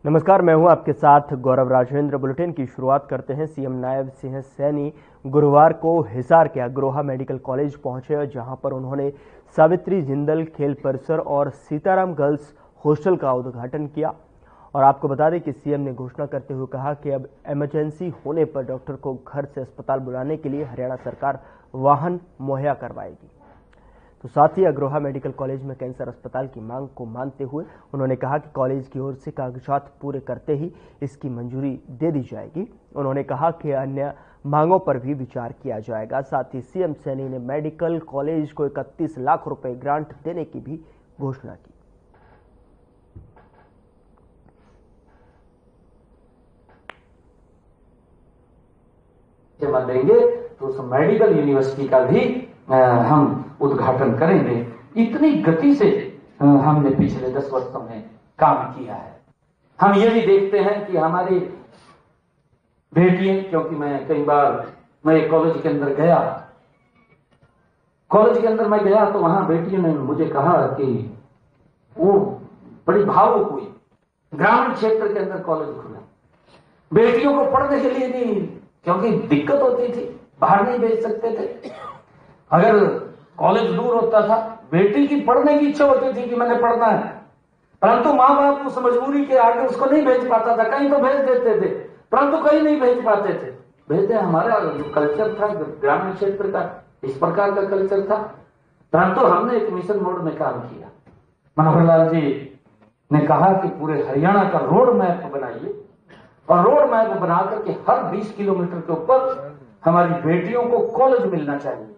नमस्कार, मैं हूं आपके साथ गौरव राजेंद्र। बुलेटिन की शुरुआत करते हैं। सीएम नायब सिंह सैनी गुरुवार को हिसार के अग्रोहा मेडिकल कॉलेज पहुंचे, जहां पर उन्होंने सावित्री जिंदल खेल परिसर और सीताराम गर्ल्स हॉस्टल का उद्घाटन किया। और आपको बता दें कि सीएम ने घोषणा करते हुए कहा कि अब इमरजेंसी होने पर डॉक्टर को घर से अस्पताल बुलाने के लिए हरियाणा सरकार वाहन मुहैया करवाएगी। तो साथ ही अग्रोहा मेडिकल कॉलेज में कैंसर अस्पताल की मांग को मानते हुए उन्होंने कहा कि कॉलेज की ओर से कागजात पूरे करते ही इसकी मंजूरी दे दी जाएगी। उन्होंने कहा कि अन्य मांगों पर भी विचार किया जाएगा। साथ ही सीएम सैनी ने मेडिकल कॉलेज को 31 लाख रुपए ग्रांट देने की भी घोषणा की। देंगे तो उस मेडिकल यूनिवर्सिटी का भी हम उद्घाटन करेंगे। इतनी गति से हमने पिछले 10 वर्षों में काम किया है। हम ये भी देखते हैं कि हमारी बेटियां, क्योंकि मैं कई बार मैं कॉलेज के अंदर गया तो वहां बेटियों ने मुझे कहा कि वो बड़ी भावुक हुई। ग्रामीण क्षेत्र के अंदर कॉलेज खुले, बेटियों को पढ़ने के लिए नहीं, क्योंकि दिक्कत होती थी, बाहर नहीं भेज सकते थे। अगर कॉलेज दूर होता था, बेटी की पढ़ने की इच्छा होती थी कि मैंने पढ़ना है, परंतु माँ बाप उस मजबूरी के आगे उसको नहीं भेज पाता था। कहीं तो भेज देते थे, परंतु कहीं नहीं भेज पाते थे। भेजते हमारा जो कल्चर था ग्रामीण क्षेत्र का, इस प्रकार का कल्चर था। परंतु हमने एक मिशन मोड में काम किया। मनोहर लाल जी ने कहा कि पूरे हरियाणा का रोड मैप बनाइए, और रोड मैप बना करके हर 20 किलोमीटर के ऊपर हमारी बेटियों को कॉलेज मिलना चाहिए।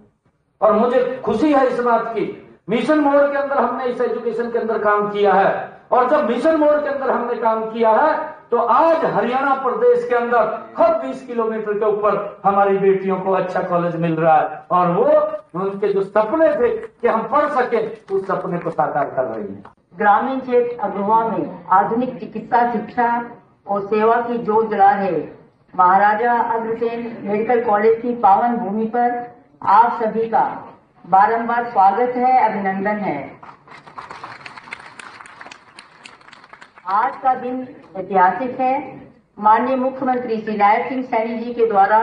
और मुझे खुशी है इस बात की, मिशन मोड के अंदर हमने इस एजुकेशन के अंदर काम किया है। और जब मिशन मोड के अंदर हमने काम किया है तो आज हरियाणा प्रदेश के अंदर हर 20 किलोमीटर के ऊपर हमारी बेटियों को अच्छा कॉलेज मिल रहा है। और वो उनके जो सपने थे कि हम पढ़ सके, उस सपने को साकार कर रही है। ग्रामीण क्षेत्र अग्रोहा में आधुनिक चिकित्सा शिक्षा और सेवा की जोत जला है। महाराजा अग्रसेन मेडिकल कॉलेज की पावन भूमि पर आप सभी का बारंबार स्वागत है, अभिनंदन है। आज का दिन ऐतिहासिक है। माननीय मुख्यमंत्री श्री नायब सिंह सैनी जी के द्वारा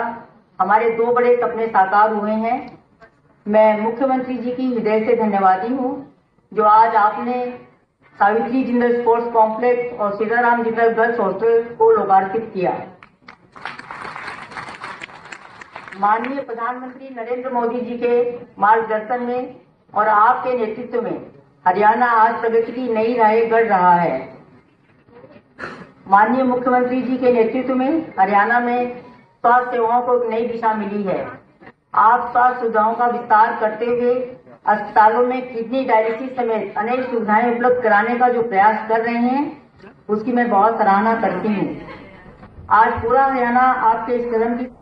हमारे 2 बड़े सपने साकार हुए हैं। मैं मुख्यमंत्री जी की हृदय से धन्यवादी हूँ, जो आज आपने सावित्री जिंदल स्पोर्ट्स कॉम्प्लेक्स और सीताराम जिंदल गर्ल्स हॉस्टल को लोकार्पित किया। माननीय प्रधानमंत्री नरेंद्र मोदी जी के मार्गदर्शन में और आपके नेतृत्व में हरियाणा आज प्रगति की नई राहें गढ़ रहा है। माननीय मुख्यमंत्री जी के नेतृत्व में हरियाणा में स्वास्थ्य सेवाओं को एक नई दिशा मिली है। आप स्वास्थ्य सुविधाओं का विस्तार करते हुए अस्पतालों में किडनी डायलिसिस समेत अनेक सुविधाएं उपलब्ध कराने का जो प्रयास कर रहे हैं, उसकी मैं बहुत सराहना करती हूँ। आज पूरा हरियाणा आपके इस कदम की।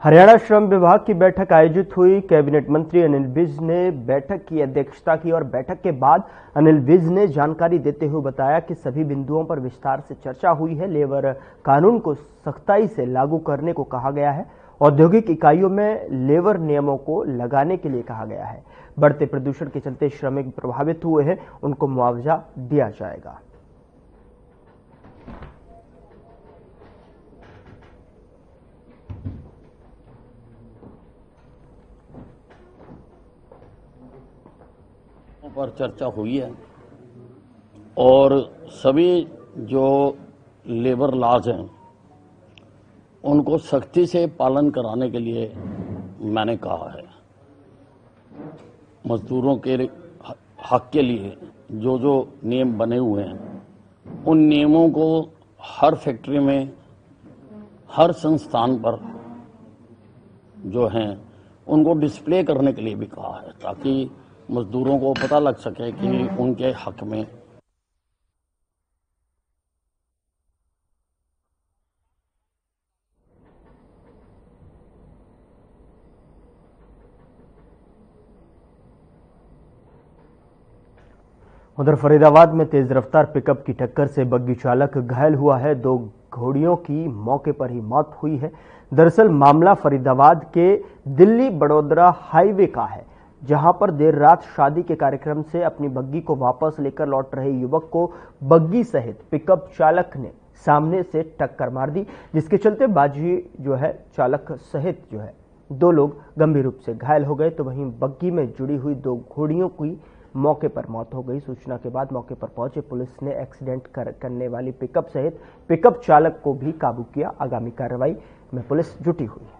हरियाणा श्रम विभाग की बैठक आयोजित हुई। कैबिनेट मंत्री अनिल विज ने बैठक की अध्यक्षता की और बैठक के बाद अनिल विज ने जानकारी देते हुए बताया कि सभी बिंदुओं पर विस्तार से चर्चा हुई है। लेबर कानून को सख्ताई से लागू करने को कहा गया है। औद्योगिक इकाइयों में लेबर नियमों को लगाने के लिए कहा गया है। बढ़ते प्रदूषण के चलते श्रमिक प्रभावित हुए हैं, उनको मुआवजा दिया जाएगा। पर चर्चा हुई है और सभी जो लेबर लॉज हैं उनको सख्ती से पालन कराने के लिए मैंने कहा है। मजदूरों के हक के लिए जो जो नियम बने हुए हैं, उन नियमों को हर फैक्ट्री में, हर संस्थान पर जो हैं उनको डिस्प्ले करने के लिए भी कहा है, ताकि मजदूरों को पता लग सके कि उनके हक में उधर फरीदाबाद में तेज रफ्तार पिकअप की टक्कर से बग्गी चालक घायल हुआ है। 2 घोड़ियों की मौके पर ही मौत हुई है। दरअसल मामला फरीदाबाद के दिल्ली बड़ौदा हाईवे का है। जहां पर देर रात शादी के कार्यक्रम से अपनी बग्गी को वापस लेकर लौट रहे युवक को बग्गी सहित पिकअप चालक ने सामने से टक्कर मार दी, जिसके चलते बाजी जो है चालक सहित जो है 2 लोग गंभीर रूप से घायल हो गए, तो वहीं बग्गी में जुड़ी हुई 2 घोड़ियों की मौके पर मौत हो गई। सूचना के बाद मौके पर पहुंचे पुलिस ने एक्सीडेंट करने वाली पिकअप सहित पिकअप चालक को भी काबू किया। आगामी कार्रवाई में पुलिस जुटी हुई है।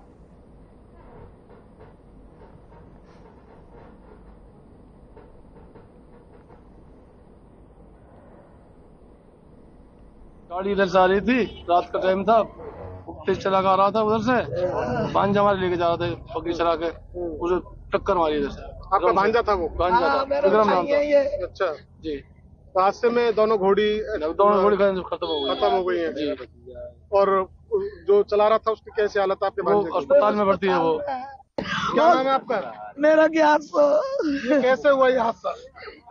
गाड़ी इधर से आ रही थी, रात का टाइम था, तेज चला आ रहा था उधर से, भांजा हमारे लेके जा रहा था बग्गी चला के, उसे टक्कर मारी इधर से। आपका भांजा था वो? भांजा था, विक्रम नाम था। अच्छा जी। हादसे में दोनों घोड़ी खत्म हो गई है जी। और जो चला रहा था उसकी कैसी हालत? आपके वो अस्पताल में भर्ती है। वो क्या नाम है आपका? मेरा क्या ये कैसे हुआ ये हादसा?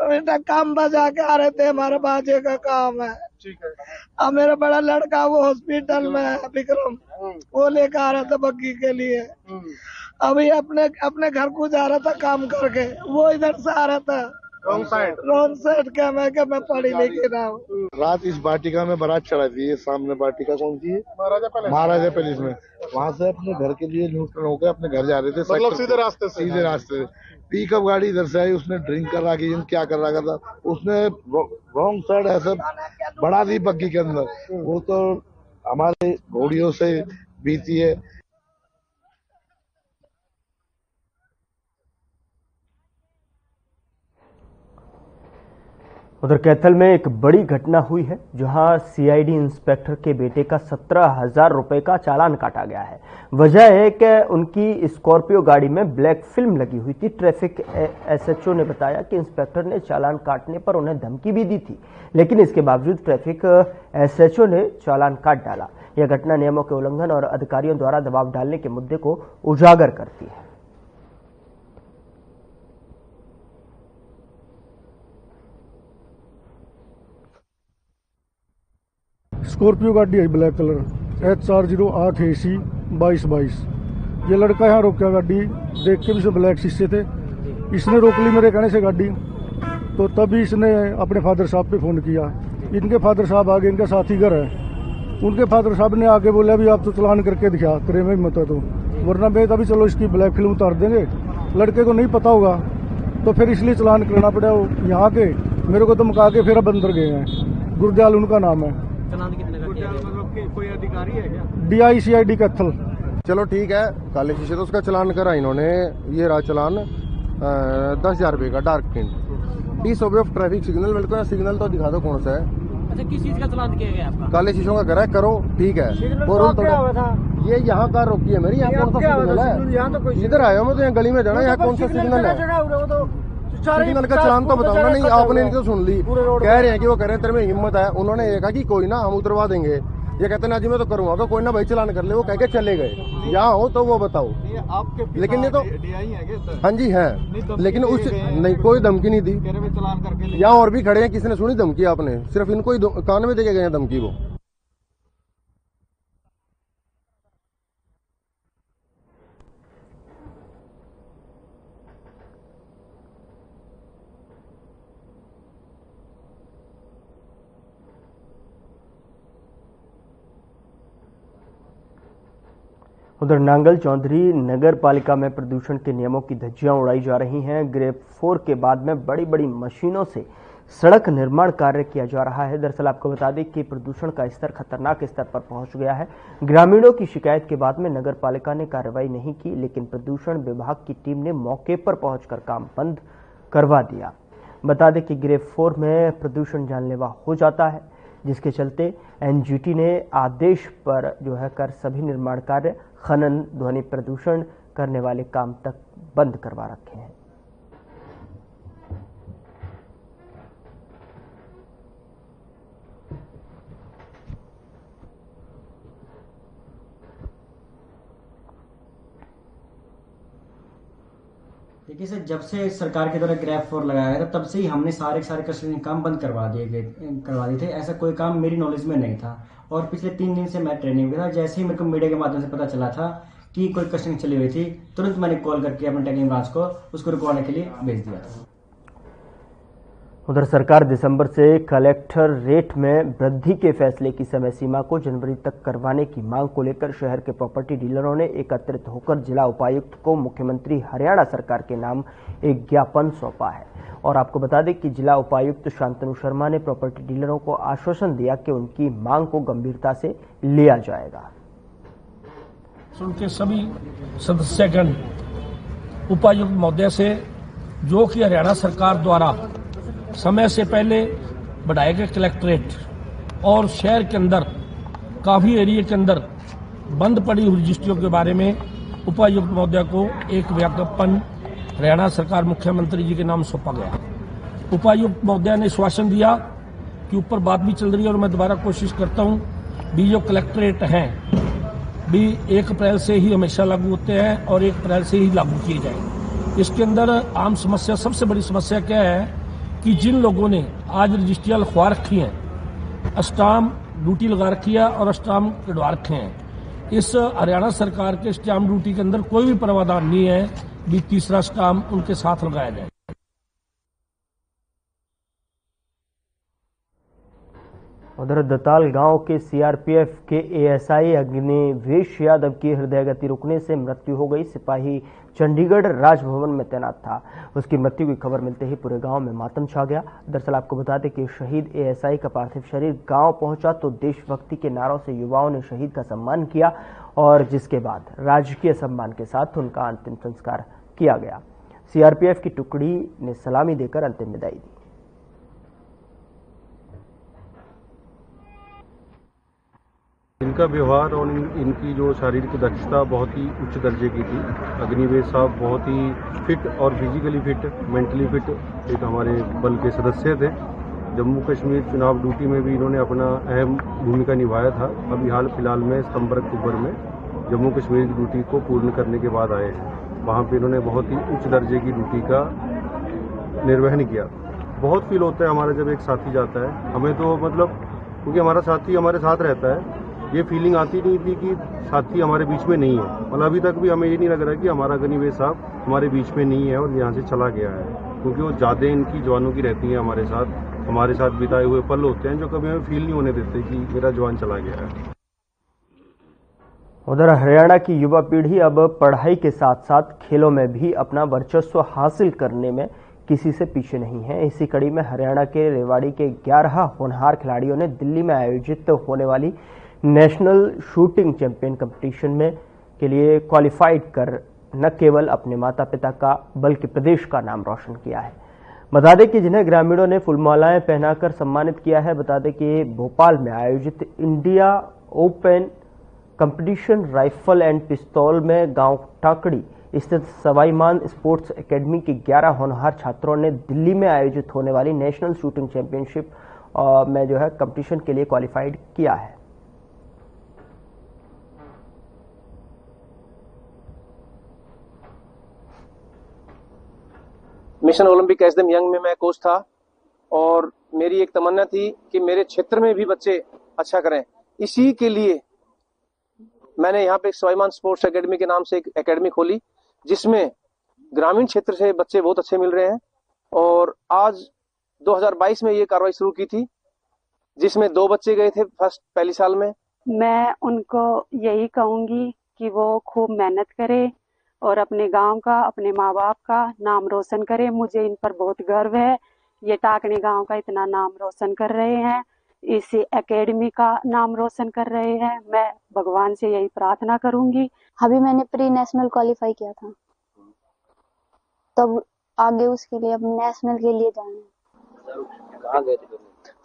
बेटा काम बजा के आ रहे थे, हमारे बाजे का काम है। ठीक है। अब मेरा बड़ा लड़का वो हॉस्पिटल में है, विक्रम, वो लेकर आ रहा था बग्गी के लिए। अभी अपने घर को जा रहा था काम करके, वो इधर से आ रहा था रॉन्ग साइड का। मैं पढ़ी लिखी रहा हूँ। रात इस वाटिका में बारात चढ़ा थी। ये सामने वाटिका कौन सी है? महाराजा पैलेस में। वहाँ से अपने घर के लिए न्यूट्रल होकर अपने घर जा रहे थे, मतलब सीधे रास्ते से। पिकअप गाड़ी इधर से आई, उसने ड्रिंक कर रहा कि क्या कर रहा था, उसने रॉन्ग साइड ऐसे बढ़ा दी बग्गी के अंदर। वो तो हमारे घोड़ियों से बीती है। उधर कैथल में एक बड़ी घटना हुई है, जहां सीआईडी इंस्पेक्टर के बेटे का 17,000 रुपए का चालान काटा गया है। वजह है कि उनकी स्कॉर्पियो गाड़ी में ब्लैक फिल्म लगी हुई थी। ट्रैफिक एसएचओ ने बताया कि इंस्पेक्टर ने चालान काटने पर उन्हें धमकी भी दी थी, लेकिन इसके बावजूद ट्रैफिक एसएचओ ने चालान काट डाला। यह घटना नियमों के उल्लंघन और अधिकारियों द्वारा दबाव डालने के मुद्दे को उजागर करती है। स्कॉर्पियो गाड़ी है ब्लैक कलर, HR08AC 2222। ये लड़का यहाँ रोक गया गाड़ी, देख के भी से ब्लैक शीशे थे। इसने रोक ली मेरे कहने से गाड़ी, तो तभी इसने अपने फादर साहब पे फोन किया। इनके फादर साहब आगे, इनका साथी घर है, उनके फादर साहब ने आगे बोला भी आप तो चलान करके दिखा, तेरे में मत है तो, वरना मैं तभी चलो इसकी ब्लैक फिल्म उतार देंगे। लड़के को नहीं पता होगा तो फिर इसलिए चलान करना पड़ा। यहाँ के मेरे को धमका के फिर अब अंदर गए हैं। गुरदयाल उनका नाम है। कोई अधिकारी है क्या? DICID कैथल। चलो ठीक है, काले शीशे तो उसका चलान करा इन्होंने। ये रहा चलान 10,000 रुपए का, dark tint, disobey of traffic signal. मेरे को सिग्नल तो दिखा दो कौन सा है। अच्छा, किस चीज का चलान किया गया आपका? काले शीशों का करा है, करो ठीक है। ये यहाँ कार रोकी है मेरी, यहाँ कौन सा सिग्नल है? इधर आया मैं तो यहाँ गली में जाना, यहाँ कौन सा सिग्नल है? सिग्नल का चलान तो बताओ ना। नहीं, आपने इनकी तो सुन ली, कह रहे हैं कि वो कह रहे हैं तेरे में हिम्मत है। उन्होंने ये कहा कि कोई ना, हम उतरवा देंगे। ये कहते ना जी मैं तो करूंगा, तो कोई ना भाई चलान कर ले। वो कह के चले गए। यहाँ हो तो वो बताओ। लेकिन ये तो हाँ जी है, लेकिन उस नहीं कोई धमकी नहीं दी। यहाँ और भी खड़े हैं, किसी ने सुनी धमकी? आपने सिर्फ इनको ही कान में देके गए हैं धमकी। वो उधर नांगल चौधरी नगर पालिका में प्रदूषण के नियमों की धज्जियां उड़ाई जा रही हैं। ग्रेड 4 के बाद में बड़ी बड़ी मशीनों से सड़क निर्माण कार्य किया जा रहा है। दरअसल आपको बता दें कि प्रदूषण का स्तर खतरनाक स्तर पर पहुंच गया है। ग्रामीणों की शिकायत के बाद में नगर पालिका ने कार्रवाई नहीं की, लेकिन प्रदूषण विभाग की टीम ने मौके पर पहुंचकर काम बंद करवा दिया। बता दें कि ग्रेड 4 में प्रदूषण जानलेवा हो जाता है, जिसके चलते एनजीटी ने आदेश पर जो है कर सभी निर्माण कार्य, खनन, ध्वनि प्रदूषण करने वाले काम तक बंद करवा रखे हैं। देखिए सर, जब से सरकार के द्वारा ग्रेड 4 लगाया गया था, तब से ही हमने सारे कंस्ट्रक्शन काम बंद करवा दिए थे। ऐसा कोई काम मेरी नॉलेज में नहीं था। और पिछले 3 दिन से मैं ट्रेनिंग में था। जैसे ही मेरे को मीडिया के माध्यम से पता चला था कि कोई कस्टनिंग चली हुई थी, तुरंत मैंने कॉल करके अपने टेक्निकल ब्रांच को उसको रुकवाने के लिए भेज दिया था। उधर सरकार दिसंबर से कलेक्टर रेट में वृद्धि के फैसले की समय सीमा को जनवरी तक करवाने की मांग को लेकर शहर के प्रॉपर्टी डीलरों ने एकत्रित होकर जिला उपायुक्त को मुख्यमंत्री हरियाणा सरकार के नाम एक ज्ञापन सौंपा है। और आपको बता दें कि जिला उपायुक्त शांतनु शर्मा ने प्रॉपर्टी डीलरों को आश्वासन दिया कि उनकी मांग को गंभीरता से लिया जाएगा। उनके सभी सदस्यगण उपायुक्त महोदय से, जो कि हरियाणा सरकार द्वारा समय से पहले बढ़ाए गए कलेक्ट्रेट और शहर के अंदर काफी एरिया के अंदर बंद पड़ी हुई रजिस्ट्रियों के बारे में उपायुक्त महोदय को एक ज्ञापन हरियाणा सरकार मुख्यमंत्री जी के नाम सौंपा गया। उपायुक्त महोदय ने आश्वासन दिया कि ऊपर बात भी चल रही है और मैं दोबारा कोशिश करता हूं भी जो कलेक्ट्रेट हैं भी 1 अप्रैल से ही हमेशा लागू होते हैं और 1 अप्रैल से ही लागू किए जाए। इसके अंदर आम समस्या, सबसे बड़ी समस्या क्या है कि जिन लोगों ने आज रजिस्ट्रियां लिखवा रखी हैं, अस्टाम ड्यूटी लगा रखी है और अस्टाम कटवा रखे हैं, इस हरियाणा सरकार के स्टाम्प ड्यूटी के अंदर कोई भी प्रावधान नहीं है भी तीसरा स्टाम्प उनके साथ लगाया जाए। उधर दताल गांव के सीआरपीएफ के एएसआई अग्निवेश यादव की हृदय गति रुकने से मृत्यु हो गई। सिपाही चंडीगढ़ राजभवन में तैनात था। उसकी मृत्यु की खबर मिलते ही पूरे गांव में मातम छा गया। दरअसल आपको बता दें कि शहीद एएसआई का पार्थिव शरीर गांव पहुंचा तो देशभक्ति के नारों से युवाओं ने शहीद का सम्मान किया और जिसके बाद राजकीय सम्मान के साथ उनका अंतिम संस्कार किया गया। सीआरपीएफ की टुकड़ी ने सलामी देकर अंतिम विदाई दी। इनका व्यवहार और इनकी जो शारीरिक दक्षता बहुत ही उच्च दर्जे की थी। अग्निवेश साहब बहुत ही फिट और फिजिकली फिट, मेंटली फिट एक हमारे बल के सदस्य थे। जम्मू कश्मीर चुनाव ड्यूटी में भी इन्होंने अपना अहम भूमिका निभाया था। अभी हाल फिलहाल में सितंबर-अक्टूबर में जम्मू कश्मीर की ड्यूटी को पूर्ण करने के बाद आए हैं। वहाँ पे इन्होंने बहुत ही उच्च दर्जे की ड्यूटी का निर्वहन किया। बहुत फील होता है हमारा जब एक साथी जाता है। हमें तो मतलब क्योंकि हमारा साथी हमारे साथ रहता है, ये फीलिंग आती नहीं थी कि साथी हमारे बीच में नहीं है। मतलब अभी तक भी हमें ये नहीं लग रहा कि हमारा अग्निवेश साहब हमारे बीच में नहीं है और यहाँ से चला गया है, क्योंकि वो ज़्यादा इनकी जवानों की रहती हैं हमारे साथ बिताए हुए पल होते हैं जो कभी हमें फील नहीं होने देते कि मेरा जवान चला गया है। उधर हरियाणा की युवा पीढ़ी अब पढ़ाई के साथ साथ खेलों में भी अपना वर्चस्व हासिल करने में किसी से पीछे नहीं है। इसी कड़ी में हरियाणा के रेवाड़ी के 11 होनहार खिलाड़ियों ने दिल्ली में आयोजित होने वाली नेशनल शूटिंग चैंपियन कंपटीशन में के लिए क्वालिफाइड कर न केवल अपने माता पिता का बल्कि प्रदेश का नाम रोशन किया है। बता दें कि जिन्हें ग्रामीणों ने फूलमालाएं पहनाकर सम्मानित किया है। बता दें कि भोपाल में आयोजित India open competition rifle and पिस्तौल में गांव टाकड़ी स्थित सवाई मान स्पोर्ट्स एकेडमी के 11 होनहार छात्रों ने दिल्ली में आयोजित होने वाली नेशनल शूटिंग चैंपियनशिप में जो है कंपटीशन के लिए क्वालिफाइड किया है। Mission Olympic S them young में मैं कोच था और मेरी एक तमन्ना थी कि मेरे क्षेत्र में भी बच्चे अच्छा करें। इसी के लिए मैंने यहाँ पे सवाईमान स्पोर्ट्स एकेडमी के नाम से एक एकेडमी खोली, जिसमें ग्रामीण क्षेत्र से बच्चे बहुत अच्छे मिल रहे हैं। और आज 2022 में ये कार्रवाई शुरू की थी, जिसमें 2 बच्चे गए थे पहली साल में। मैं उनको यही कहूंगी कि वो खूब मेहनत करे और अपने गांव का, अपने माँ बाप का नाम रोशन करे। मुझे इन पर बहुत गर्व है। ये टाकणी गांव का इतना नाम रोशन कर रहे हैं, इस एकेडमी का नाम रोशन कर रहे हैं। मैं भगवान से यही प्रार्थना करूंगी। अभी मैंने प्री नेशनल क्वालिफाई किया था, तब आगे उसके लिए अब नेशनल के लिए जाना। कहाँ गए थे?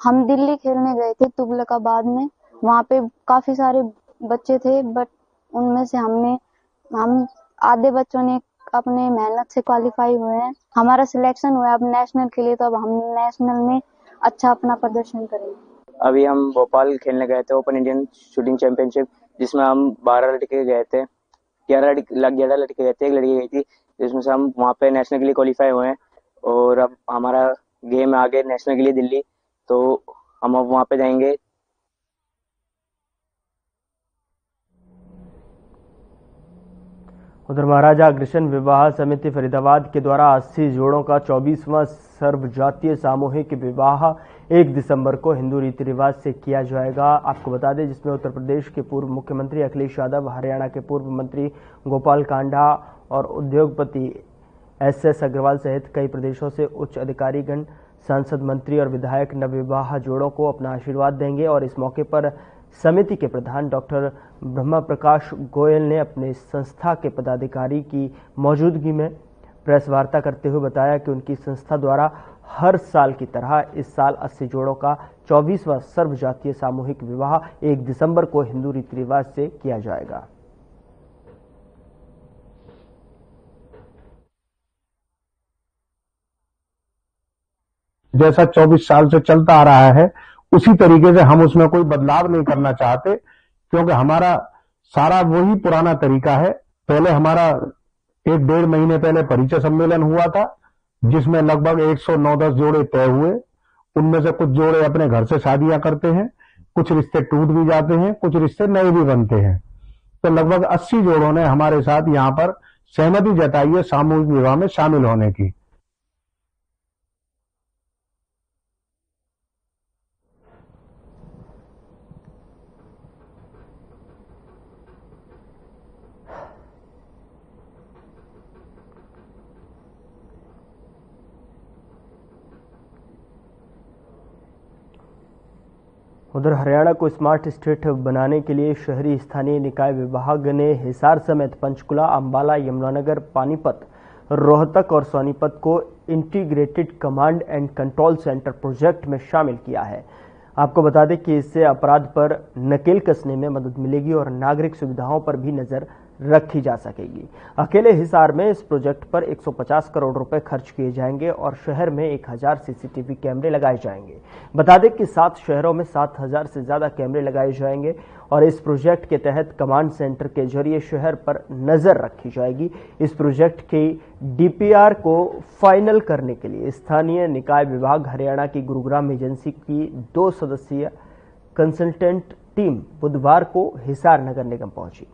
हम दिल्ली खेलने गए थे तुगलकाबाद में। वहाँ पे काफी सारे बच्चे थे, बट उनमें से हम आधे बच्चों ने अपने मेहनत से क्वालिफाई हुए हैं। हमारा सिलेक्शन हुआ अब नेशनल के लिए, तो अब हम नेशनल में अच्छा अपना प्रदर्शन करेंगे। अभी हम भोपाल खेलने गए थे ओपन इंडियन शूटिंग चैंपियनशिप, जिसमें हम 12 लड़के गए थे, 11 लड़के गए थे, 1 लड़की गई थी, जिसमें से हम वहाँ पे नेशनल के लिए क्वालिफाई हुए हैं। और अब हमारा गेम आगे नेशनल के लिए दिल्ली, तो हम अब वहाँ पे जाएंगे। उधर महाराजा अग्रसेन विवाह समिति फरीदाबाद के द्वारा 80 जोड़ों का 24वां सर्वजातीय सामूहिक विवाह 1 दिसंबर को हिंदू रीति रिवाज से किया जाएगा। आपको बता दें जिसमें उत्तर प्रदेश के पूर्व मुख्यमंत्री अखिलेश यादव, हरियाणा के पूर्व मंत्री गोपाल कांडा और उद्योगपति एस अग्रवाल सहित कई प्रदेशों से उच्च अधिकारीगण, सांसद, मंत्री और विधायक नवविवाह जोड़ों को अपना आशीर्वाद देंगे। और इस मौके पर समिति के प्रधान डॉक्टर ब्रह्मा प्रकाश गोयल ने अपने संस्था के पदाधिकारी की मौजूदगी में प्रेस वार्ता करते हुए बताया कि उनकी संस्था द्वारा हर साल की तरह इस साल 80 जोड़ों का 24वां सर्वजातीय सामूहिक विवाह 1 दिसंबर को हिंदू रीति रिवाज से किया जाएगा। जैसा 24 साल से चलता आ रहा है उसी तरीके से हम उसमें कोई बदलाव नहीं करना चाहते, क्योंकि हमारा सारा वही पुराना तरीका है। पहले हमारा 1-1.5 महीने पहले परिचय सम्मेलन हुआ था, जिसमें लगभग 109-10 जोड़े तय हुए। उनमें से कुछ जोड़े अपने घर से शादियां करते हैं, कुछ रिश्ते टूट भी जाते हैं, कुछ रिश्ते नए भी बनते हैं। तो लगभग 80 जोड़ों ने हमारे साथ यहाँ पर सहमति जताई है सामूहिक विवाह में शामिल होने की। उधर हरियाणा को स्मार्ट स्टेट बनाने के लिए शहरी स्थानीय निकाय विभाग ने हिसार समेत पंचकुला, अंबाला, यमुनानगर, पानीपत, रोहतक और सोनीपत को integrated command and control centre project में शामिल किया है। आपको बता दें कि इससे अपराध पर नकेल कसने में मदद मिलेगी और नागरिक सुविधाओं पर भी नजर रखी जा सकेगी। अकेले हिसार में इस प्रोजेक्ट पर 150 करोड़ रुपए खर्च किए जाएंगे और शहर में 1000 सीसीटीवी कैमरे लगाए जाएंगे। बता दें कि 7 शहरों में 7000 से ज्यादा कैमरे लगाए जाएंगे और इस प्रोजेक्ट के तहत कमांड सेंटर के जरिए शहर पर नजर रखी जाएगी। इस प्रोजेक्ट की डीपीआर को फाइनल करने के लिए स्थानीय निकाय विभाग हरियाणा की गुरुग्राम एजेंसी की 2 सदस्यीय कंसल्टेंट टीम बुधवार को हिसार नगर निगम पहुंची।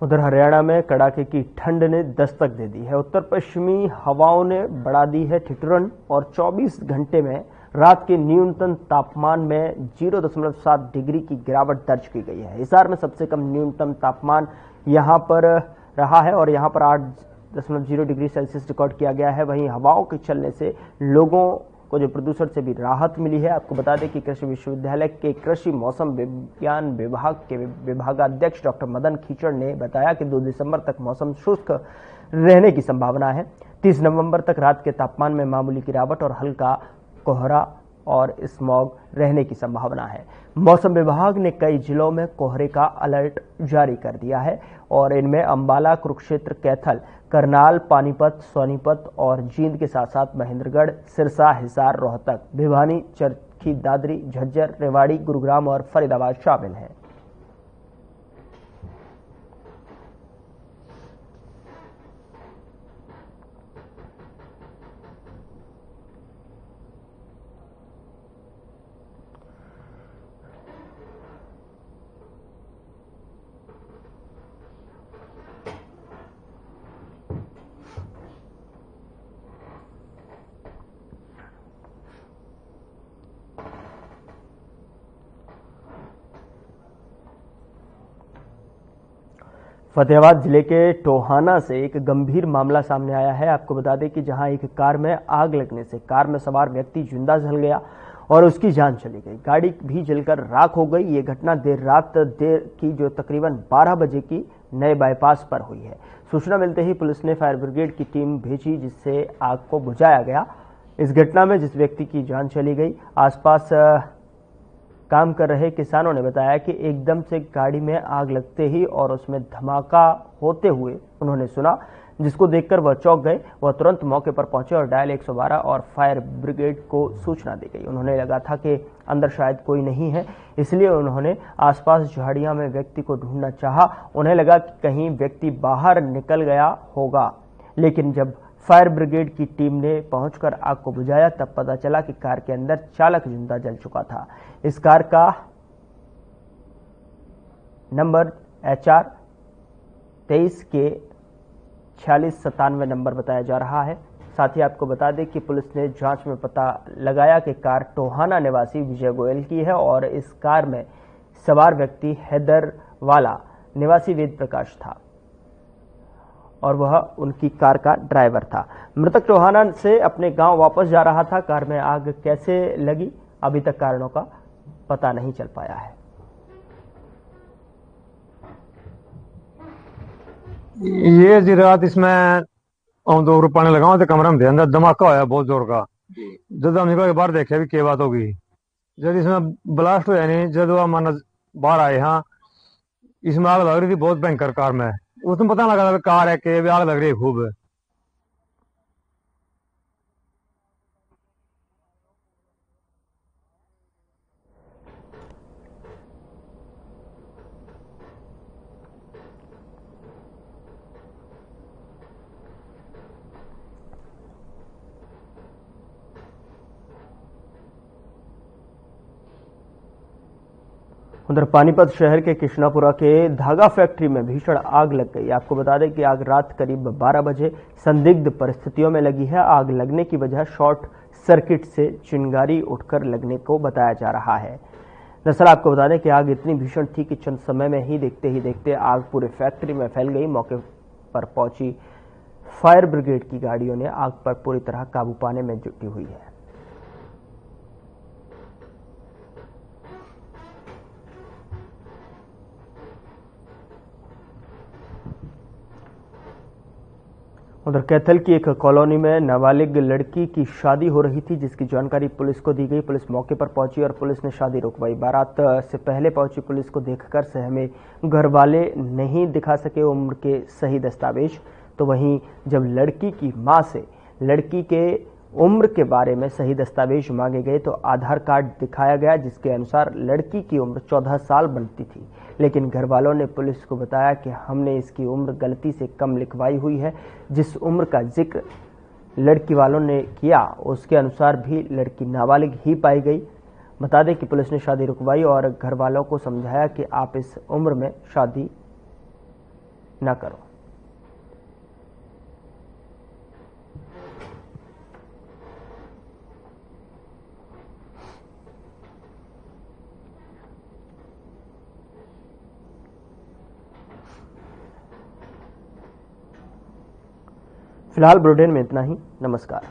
उधर हरियाणा में कड़ाके की ठंड ने दस्तक दे दी है। उत्तर पश्चिमी हवाओं ने बढ़ा दी है ठिठुरन और 24 घंटे में रात के न्यूनतम तापमान में 0.7 डिग्री की गिरावट दर्ज की गई है। हिसार में सबसे कम न्यूनतम तापमान यहां पर रहा है और यहां पर 8.0 डिग्री सेल्सियस रिकॉर्ड किया गया है। वहीं हवाओं के चलने से लोगों को जो प्रदूषण से भी राहत मिली है। आपको बता दें कि कृषि विश्वविद्यालय के कृषि मौसम विज्ञान विभाग के विभागाध्यक्ष डॉक्टर मदन खीचड़ ने बताया कि 2 दिसंबर तक मौसम शुष्क रहने की संभावना है। 30 नवंबर तक रात के तापमान में मामूली गिरावट और हल्का कोहरा और स्मॉग रहने की संभावना है। मौसम विभाग ने कई जिलों में कोहरे का अलर्ट जारी कर दिया है और इनमें अंबाला, कुरुक्षेत्र, कैथल, करनाल, पानीपत, सोनीपत और जींद के साथ साथ महेंद्रगढ़, सिरसा, हिसार, रोहतक, भिवानी, चरखी दादरी, झज्जर, रेवाड़ी, गुरुग्राम और फरीदाबाद शामिल हैं। फतेहाबाद जिले के टोहाना से एक गंभीर मामला सामने आया है। आपको बता दें कि जहां एक कार में आग लगने से कार में सवार व्यक्ति जिंदा जल गया और उसकी जान चली गई। गाड़ी भी जलकर राख हो गई। ये घटना देर रात की जो तकरीबन 12 बजे की नए बाईपास पर हुई है। सूचना मिलते ही पुलिस ने फायर ब्रिगेड की टीम भेजी, जिससे आग को बुझाया गया। इस घटना में जिस व्यक्ति की जान चली गई, आसपास काम कर रहे किसानों ने बताया कि एकदम से गाड़ी में आग लगते ही और उसमें धमाका होते हुए उन्होंने सुना। जिसको देखकर वह चौंक गए। वह तुरंत मौके पर पहुंचे और डायल 112 और फायर ब्रिगेड को सूचना दी गई। उन्होंने लगा था कि अंदर शायद कोई नहीं है, इसलिए उन्होंने आसपास झाड़ियां में व्यक्ति को ढूंढना चाहा। उन्हें लगा कि कहीं व्यक्ति बाहर निकल गया होगा, लेकिन जब फायर ब्रिगेड की टीम ने पहुंचकर आग को बुझाया तब पता चला कि कार के अंदर चालक जिंदा जल चुका था। इस कार का नंबर HR 23 के 4697 नंबर बताया जा रहा है। साथ ही आपको बता दें कि पुलिस ने जांच में पता लगाया कि कार टोहाना निवासी विजय गोयल की है और इस कार में सवार व्यक्ति हैदरवाला निवासी वेद प्रकाश था और वह उनकी कार का ड्राइवर था। मृतक टोहाना से अपने गांव वापस जा रहा था। कार में आग कैसे लगी, अभी तक कारणों का पता नहीं चल पाया है। ये जी रात इसमें हम 2 रुपये पानी लगाओ तो कमरे में अंदर धमाका होया बहुत जोर का। जब हम निकल के बाहर देखे भी क्या बात होगी, जब इसमें ब्लास्ट हुआ नहीं, जब हम बाहर आए हाँ इसमें आग लग रही थी बहुत भयंकर कार में। उसमें पता लगा कार है कि आग लग रही है खूब। उधर पानीपत शहर के कृष्णापुरा के धागा फैक्ट्री में भीषण आग लग गई। आपको बता दें कि आग रात करीब 12 बजे संदिग्ध परिस्थितियों में लगी है। आग लगने की वजह शॉर्ट सर्किट से चिंगारी उठकर लगने को बताया जा रहा है। दरअसल आपको बता दें कि आग इतनी भीषण थी कि चंद समय में ही देखते आग पूरे फैक्ट्री में फैल गई। मौके पर पहुंची फायर ब्रिगेड की गाड़ियों ने आग पर पूरी तरह काबू पाने में जुटी हुई है। उधर कैथल की एक कॉलोनी में नाबालिग लड़की की शादी हो रही थी, जिसकी जानकारी पुलिस को दी गई। पुलिस मौके पर पहुंची और पुलिस ने शादी रुकवाई। बारात से पहले पहुंची पुलिस को देखकर सहमे घर वाले नहीं दिखा सके उम्र के सही दस्तावेज, तो वहीं जब लड़की की मां से लड़की के उम्र के बारे में सही दस्तावेज मांगे गए तो आधार कार्ड दिखाया गया, जिसके अनुसार लड़की की उम्र 14 साल बनती थी। लेकिन घर वालों ने पुलिस को बताया कि हमने इसकी उम्र गलती से कम लिखवाई हुई है। जिस उम्र का जिक्र लड़की वालों ने किया उसके अनुसार भी लड़की नाबालिग ही पाई गई। बता दें कि पुलिस ने शादी रुकवाई और घर वालों को समझाया कि आप इस उम्र में शादी न करो। फिलहाल बुलेटिन में इतना ही। नमस्कार।